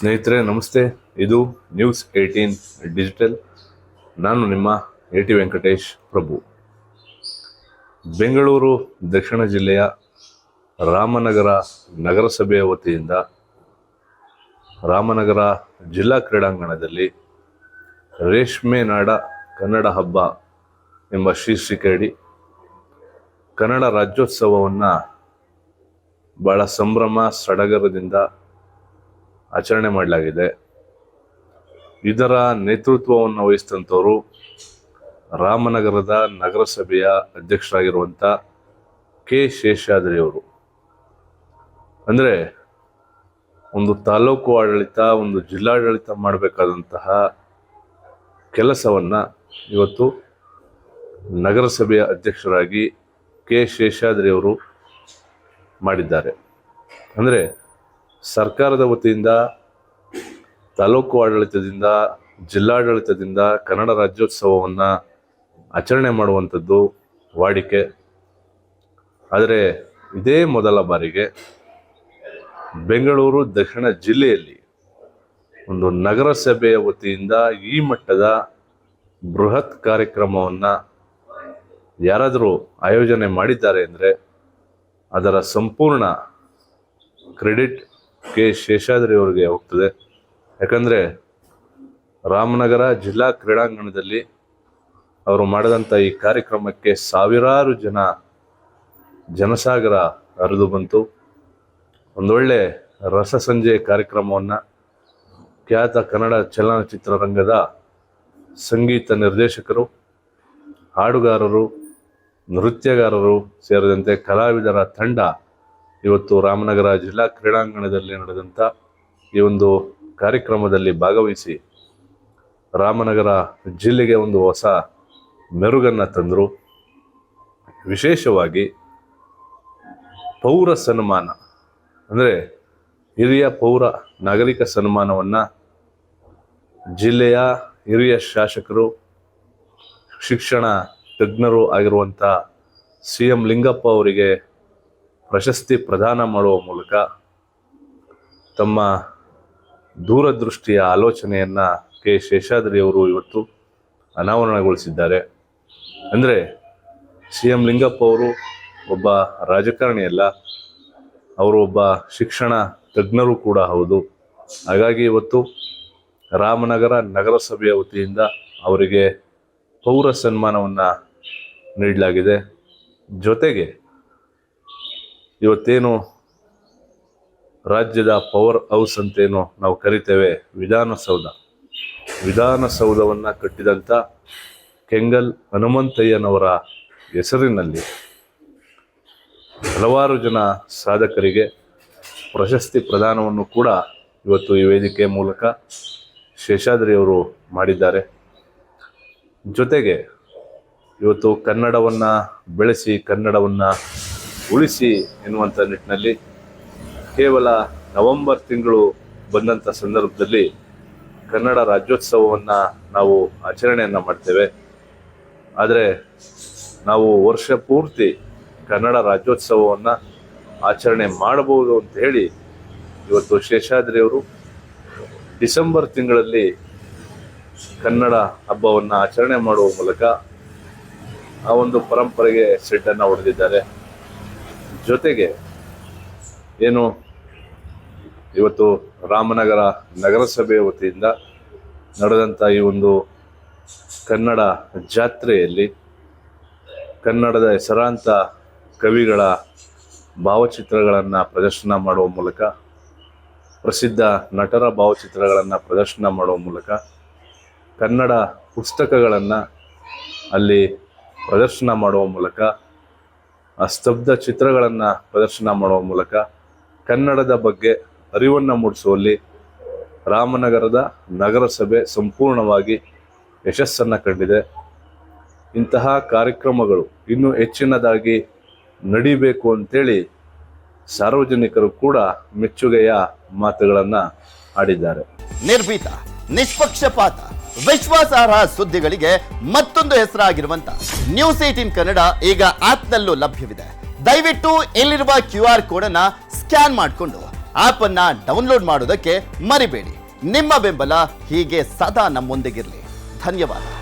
ಸ್ನೇಹಿತರೆ ನಮಸ್ತೆ. ಇದು ನ್ಯೂಸ್ 18 ಡಿಜಿಟಲ್. ನಾನು ನಿಮ್ಮ AT ವೆಂಕಟೇಶ್ ಪ್ರಭು. ಬೆಂಗಳೂರು ದಕ್ಷಿಣ ಜಿಲ್ಲೆಯ ರಾಮನಗರ ನಗರಸಭೆಯ ವತಿಯಿಂದ ರಾಮನಗರ ಜಿಲ್ಲಾ ಕ್ರೀಡಾಂಗಣದಲ್ಲಿ ರೇಷ್ಮೆ ನಾಡ ಕನ್ನಡ ಹಬ್ಬ ಎಂಬ ಶೀರ್ಷಿಕೆಯಡಿ ಕನ್ನಡ ರಾಜ್ಯೋತ್ಸವವನ್ನು ಬಹಳ ಸಂಭ್ರಮ ಸಡಗರದಿಂದ ಆಚರಣೆ ಮಾಡಲಾಗಿದೆ. ಇದರ ನೇತೃತ್ವವನ್ನು ವಹಿಸಿದಂಥವರು ರಾಮನಗರದ ನಗರಸಭೆಯ ಅಧ್ಯಕ್ಷರಾಗಿರುವಂಥ ಕೆ ಶೇಷಾದ್ರಿಯವರು. ಅಂದರೆ ಒಂದು ತಾಲೂಕು ಆಡಳಿತ, ಒಂದು ಜಿಲ್ಲಾಡಳಿತ ಮಾಡಬೇಕಾದಂತಹ ಕೆಲಸವನ್ನು ಇವತ್ತು ನಗರಸಭೆಯ ಅಧ್ಯಕ್ಷರಾಗಿ ಕೆ ಶೇಷಾದ್ರಿಯವರು ಮಾಡಿದ್ದಾರೆ. ಅಂದರೆ ಸರ್ಕಾರದ ವತಿಯಿಂದ, ತಾಲೂಕು ಆಡಳಿತದಿಂದ, ಜಿಲ್ಲಾಡಳಿತದಿಂದ ಕನ್ನಡ ರಾಜ್ಯೋತ್ಸವವನ್ನು ಆಚರಣೆ ಮಾಡುವಂಥದ್ದು ವಾಡಿಕೆ. ಆದರೆ ಇದೇ ಮೊದಲ ಬಾರಿಗೆ ಬೆಂಗಳೂರು ದಕ್ಷಿಣ ಜಿಲ್ಲೆಯಲ್ಲಿ ಒಂದು ನಗರಸಭೆಯ ವತಿಯಿಂದ ಈ ಮಟ್ಟದ ಬೃಹತ್ ಕಾರ್ಯಕ್ರಮವನ್ನು ಯಾರಾದರೂ ಆಯೋಜನೆ ಮಾಡಿದ್ದಾರೆ ಅಂದರೆ ಅದರ ಸಂಪೂರ್ಣ ಕ್ರೆಡಿಟ್ ಕೆ ಶೇಷಾದ್ರಿ ಅವರಿಗೆ ಹೋಗ್ತದೆ. ಯಾಕಂದರೆ ರಾಮನಗರ ಜಿಲ್ಲಾ ಕ್ರೀಡಾಂಗಣದಲ್ಲಿ ಅವರು ಮಾಡಿದಂಥ ಈ ಕಾರ್ಯಕ್ರಮಕ್ಕೆ ಸಾವಿರಾರು ಜನಸಾಗರ ಹರಿದು ಬಂತು. ಒಂದೊಳ್ಳೆ ರಸಸಂಜೆ ಕಾರ್ಯಕ್ರಮವನ್ನು ಖ್ಯಾತ ಕನ್ನಡ ಚಲನಚಿತ್ರರಂಗದ ಸಂಗೀತ ನಿರ್ದೇಶಕರು, ಹಾಡುಗಾರರು, ನೃತ್ಯಗಾರರು ಸೇರಿದಂತೆ ಕಲಾವಿದರ ತಂಡ ಇವತ್ತು ರಾಮನಗರ ಜಿಲ್ಲಾ ಕ್ರೀಡಾಂಗಣದಲ್ಲಿ ನಡೆದಂಥ ಈ ಒಂದು ಕಾರ್ಯಕ್ರಮದಲ್ಲಿ ಭಾಗವಹಿಸಿ ರಾಮನಗರ ಜಿಲ್ಲೆಗೆ ಒಂದು ಹೊಸ ಮೆರುಗನ್ನು ತಂದರು. ವಿಶೇಷವಾಗಿ ಪೌರ ಸನ್ಮಾನ, ಅಂದರೆ ಹಿರಿಯ ಪೌರ ನಾಗರಿಕ ಸನ್ಮಾನವನ್ನು ಜಿಲ್ಲೆಯ ಹಿರಿಯ ಶಾಸಕರು, ಶಿಕ್ಷಣ ತಜ್ಞರು ಆಗಿರುವಂಥ CM ಲಿಂಗಪ್ಪ ಅವರಿಗೆ ಪ್ರಶಸ್ತಿ ಪ್ರದಾನ ಮಾಡುವ ಮೂಲಕ ತಮ್ಮ ದೂರದೃಷ್ಟಿಯ ಆಲೋಚನೆಯನ್ನು ಕೆ ಶೇಷಾದ್ರಿಯವರು ಇವತ್ತು ಅನಾವರಣಗೊಳಿಸಿದ್ದಾರೆ. ಅಂದರೆ CM ಲಿಂಗಪ್ಪ ಅವರು ಒಬ್ಬ ರಾಜಕಾರಣಿಯಲ್ಲ, ಅವರು ಒಬ್ಬ ಶಿಕ್ಷಣ ತಜ್ಞರು ಕೂಡ ಹೌದು. ಹಾಗಾಗಿ ಇವತ್ತು ರಾಮನಗರ ನಗರಸಭೆಯ ವತಿಯಿಂದ ಅವರಿಗೆ ಪೌರ ಸನ್ಮಾನವನ್ನು ನೀಡಲಾಗಿದೆ. ಜೊತೆಗೆ ಇವತ್ತೇನು ರಾಜ್ಯದ ಪವರ್ ಹೌಸ್ ಅಂತೇನು ನಾವು ಕರಿತೇವೆ, ವಿಧಾನಸೌಧವನ್ನು ಕಟ್ಟಿದಂಥ ಕೆಂಗಲ್ ಹನುಮಂತಯ್ಯನವರ ಹೆಸರಿನಲ್ಲಿ ಹಲವಾರು ಜನ ಸಾಧಕರಿಗೆ ಪ್ರಶಸ್ತಿ ಪ್ರದಾನವನ್ನು ಕೂಡ ಇವತ್ತು ಈ ವೇದಿಕೆ ಮೂಲಕ ಶೇಷಾದ್ರಿಯವರು ಮಾಡಿದ್ದಾರೆ. ಜೊತೆಗೆ ಇವತ್ತು ಕನ್ನಡವನ್ನು ಬೆಳೆಸಿ, ಕನ್ನಡವನ್ನು ಉಳಿಸಿ ಎನ್ನುವಂಥ ನಿಟ್ಟಿನಲ್ಲಿ ಕೇವಲ ನವೆಂಬರ್ ತಿಂಗಳು ಬಂದಂಥ ಸಂದರ್ಭದಲ್ಲಿ ಕನ್ನಡ ರಾಜ್ಯೋತ್ಸವವನ್ನು ನಾವು ಆಚರಣೆಯನ್ನು ಮಾಡ್ತೇವೆ. ಆದರೆ ನಾವು ವರ್ಷ ಪೂರ್ತಿ ಕನ್ನಡ ರಾಜ್ಯೋತ್ಸವವನ್ನು ಆಚರಣೆ ಮಾಡಬಹುದು ಅಂತ ಹೇಳಿ ಇವತ್ತು ಶೇಷಾದ್ರಿಯವರು ಡಿಸೆಂಬರ್ ತಿಂಗಳಲ್ಲಿ ಕನ್ನಡ ಹಬ್ಬವನ್ನು ಆಚರಣೆ ಮಾಡುವ ಮೂಲಕ ಆ ಒಂದು ಪರಂಪರೆಗೆ ಸೆಡ್ಡನ್ನು ಹೊಡೆದಿದ್ದಾರೆ. ಜೊತೆಗೆ ಏನು ಇವತ್ತು ರಾಮನಗರ ನಗರಸಭೆಯ ವತಿಯಿಂದ ನಡೆದಂಥ ಈ ಒಂದು ಕನ್ನಡ ಜಾತ್ರೆಯಲ್ಲಿ ಕನ್ನಡದ ಹೆಸರಾಂತ ಕವಿಗಳ ಭಾವಚಿತ್ರಗಳನ್ನು ಪ್ರದರ್ಶನ ಮಾಡುವ ಮೂಲಕ, ಪ್ರಸಿದ್ಧ ನಟರ ಭಾವಚಿತ್ರಗಳನ್ನು ಪ್ರದರ್ಶನ ಮಾಡುವ ಮೂಲಕ, ಕನ್ನಡ ಪುಸ್ತಕಗಳನ್ನು ಅಲ್ಲಿ ಪ್ರದರ್ಶನ ಮಾಡುವ ಮೂಲಕ, ಸ್ತಬ್ಧ ಚಿತ್ರಗಳನ್ನು ಪ್ರದರ್ಶನ ಮಾಡುವ ಮೂಲಕ ಕನ್ನಡದ ಬಗ್ಗೆ ಅರಿವನ್ನು ಮೂಡಿಸುವಲ್ಲಿ ರಾಮನಗರದ ನಗರಸಭೆ ಸಂಪೂರ್ಣವಾಗಿ ಯಶಸ್ಸನ್ನು ಕಂಡಿದೆ. ಇಂತಹ ಕಾರ್ಯಕ್ರಮಗಳು ಇನ್ನೂ ಹೆಚ್ಚಿನದಾಗಿ ನಡೀಬೇಕು ಅಂತೇಳಿ ಸಾರ್ವಜನಿಕರು ಕೂಡ ಮೆಚ್ಚುಗೆಯ ಮಾತುಗಳನ್ನು ಆಡಿದ್ದಾರೆ. ನಿರ್ಭೀತ, ನಿಷ್ಪಕ್ಷಪಾತ, ವಿಶ್ವಾಸಾರ್ಹ ಸುದ್ದಿಗಳಿಗೆ ಮತ್ತೊಂದು ಹೆಸರಾಗಿರುವಂತ ನ್ಯೂಸ್ 18 ಕನ್ನಡ ಈಗ ಆಪ್ನಲ್ಲೂ ಲಭ್ಯವಿದೆ. ದಯವಿಟ್ಟು ಇಲ್ಲಿರುವ QR ಕೋಡ್ ಅನ್ನ ಸ್ಕ್ಯಾನ್ ಮಾಡಿಕೊಂಡು ಆಪ್ ಅನ್ನ ಡೌನ್ಲೋಡ್ ಮಾಡೋದಕ್ಕೆ ಮರಿಬೇಡಿ. ನಿಮ್ಮ ಬೆಂಬಲ ಹೀಗೆ ಸದಾ ನಮ್ಮೊಂದಿಗಿರಲಿ. ಧನ್ಯವಾದ.